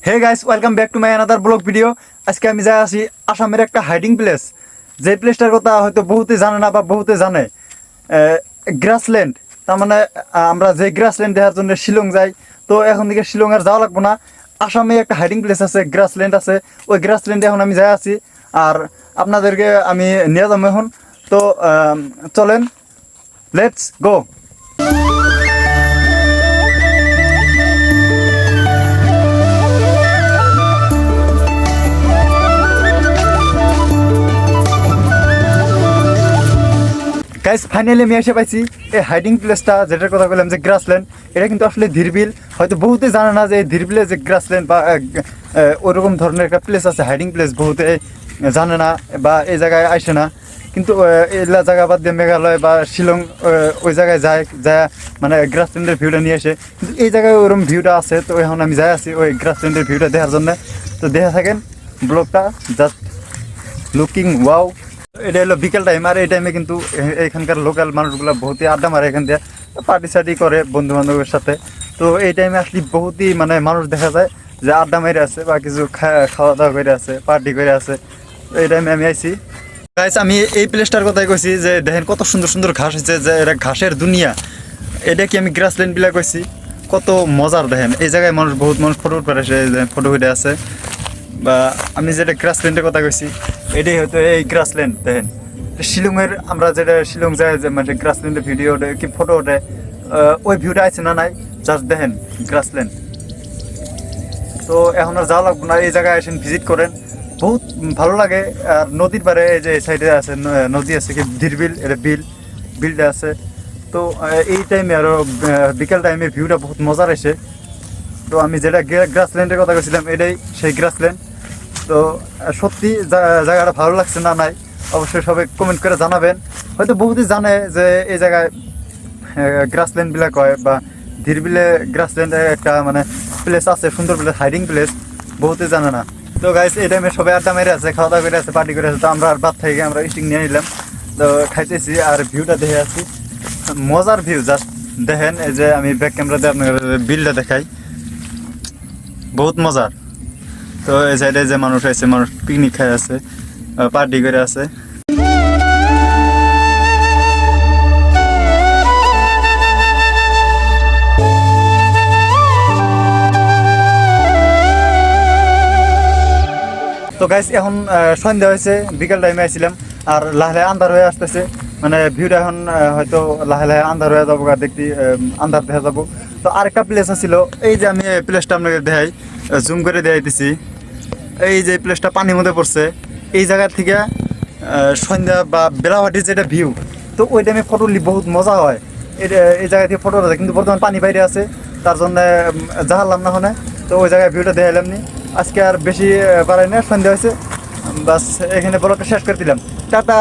Hey guys, welcome back to my another blog video. আজকে আমি যাই আছি আসামের একটা হাইডিং প্লেস, যে প্লেসটার কথা হয়তো বহুতে জানে না বা বহুতে জানে। গ্রাসল্যান্ড, তার মানে আমরা যে গ্রাসল্যান্ড দেখার জন্য শিলং যাই, তো এখন থেকে শিলং আর যাওয়া লাগবো না। আসামে একটা হাইডিং প্লেস আছে, গ্রাসল্যান্ড আছে। ওই গ্রাসল্যান্ডে এখন আমি যাই আছি, আর আপনাদেরকে আমি নিয়ে যাবো এখন। তো চলেন, লেটস গো। গাইস, ফাইনালি আমি এসে পাইছি এই হাইডিং প্লেসটা, যেটার কথা বললাম যে গ্রাসল্যান্ড। এটা কিন্তু আসলে ধীরবিল। হয়তো বহুতে জানে না যে এই ধীরবিলে যে গ্রাসল্যান্ড বা ওরকম ধরনের একটা প্লেস আছে, হাইডিং প্লেস, বহুতে জানে না বা এই জায়গায় আসে না। কিন্তু এগুলা জায়গা বাদ দিয়ে মেঘালয় বা শিলং ওই জায়গায় যায় মানে গ্রাসল্যান্ডের ভিউটা নিয়ে আসে। কিন্তু এই জায়গায় ওরকম ভিউটা আছে, তো এখন আমি যাই আছি ওই গ্রাসল্যান্ডের ভিউটা দেখার জন্য। তো দেখে থাকেন ব্লগটা, জাস্ট লুকিং ওয়াও। এটা হলো বিকেল টাইম, আর এই টাইমে কিন্তু এখানকার লোকাল মানুষগুলো বহুতই আড্ডা মারে, এখান দিয়ে পার্টি সার্টি করে বন্ধু বান্ধবের সাথে। তো এই টাইমে আসলে বহুতই মানে মানুষ দেখা যায় যে আড্ডা মেরে আছে বা কিছু খাওয়া দাওয়া করে আছে, পার্টি করে আছে। তো এই টাইমে আমি আইছি। গাইস, আমি এই প্লেসটার কথাই কইছি যে দেখেন কত সুন্দর সুন্দর ঘাস হয়েছে, যে এটা ঘাসের দুনিয়া। এটা কি আমি গ্রাসল্যান্ড বিলা কইছি, কত মজার। দেখেন এই জায়গায় বহুত মানুষ ফটো উঠে আসে, ফটো উঠে আছে। বা আমি যেটা গ্রাসল্যান্ডের কথা কইছি, এটাই হয়তো এই গ্রাসল্যান্ড। দেখেন শিলংয়ের, আমরা যেটা শিলং যায় যে মানে গ্রাসল্যান্ডের ভিডিও ওঠে কি ফটো ওঠে, ওই ভিউটা আছে না নাই, জাস্ট দেখেন গ্রাসল্যান্ড। তো এখন আর যাওয়া লাগবো না, এই জায়গায় এসে ভিজিট করেন, বহুত ভালো লাগে। আর নদীর পারে এই যে সাইডে আছে নদী আছে কি ধীরবিল, এটা বিলটা আছে। তো এই টাইমে আরও বিকেল টাইমে ভিউটা বহুত মজার আসে। তো আমি যেটা গ্রাসল্যান্ডের কথা বলছিলাম, এটাই সেই গ্রাসল্যান্ড। তো সত্যি জায়গাটা ভালো লাগছে না নাই, অবশ্যই সবাই কমেন্ট করে জানাবেন। হয়তো বহুতই জানে যে এই জায়গায় গ্রাসল্যান্ড বিলাক হয়, বা ধীরবিলে গ্রাসল্যান্ডে একটা মানে প্লেস আছে, সুন্দর প্লেস, হাইডিং প্লেস, বহুতই জানে না। তো গাইস, এই টাইমে সবাই আড্ডা মেরে আছে, খাওয়া দাওয়া করে আছে, পার্টি করে আছে। তো আমরা আর বাদ থেকে আমরা স্টিং নিয়ে নিলাম, তো খাইতেছি আর ভিউটা দেখে আছি, মজার ভিউ। জাস্ট দেখেন, এই যে আমি ব্যাক ক্যামেরাতে আপনার বিলটা দেখাই, বহুত মজার। তো এই সাইডে যে মানুষ আছে, মানুষ পিকনিক খাই আছে, পার্টি করে আছে। তো গাইস, এখন সন্ধ্যা হয়েছে, বিকেল টাইমে আসছিলাম, আর লাহে লাহে আন্ধার হয়ে আসতেছে। মানে ভিউটা এখন হয়তো লাহে লাহে আন্ধার হয়ে যাবো, আর দেখতে আন্ধার দেখা যাবো। তো আরেকটা প্লেস আছিল, এই যে আমি প্লেসটা আপনাকে দেখাই, জুম করে দেখাইতেছি। এই যে প্লেসটা পানির মধ্যে পড়ছে, এই জায়গা থেকে সন্ধ্যা বা বেলাবাটির যেটা ভিউ, তো ওই টাইমে ফটো নিলে বহুত মজা হয়। এই জায়গা থেকে ফটো আছে, কিন্তু বর্তমানে পানি বাইরে আছে, তার জন্য জাহালাম না ওখানে। তো ওই জায়গায় ভিউটা দেখাইলাম নি। আজকে আর বেশি বাড়াই না, সন্ধ্যা হয়েছে, বাস এখানে ব্লগটা শেষ করে দিলাম। টাটা।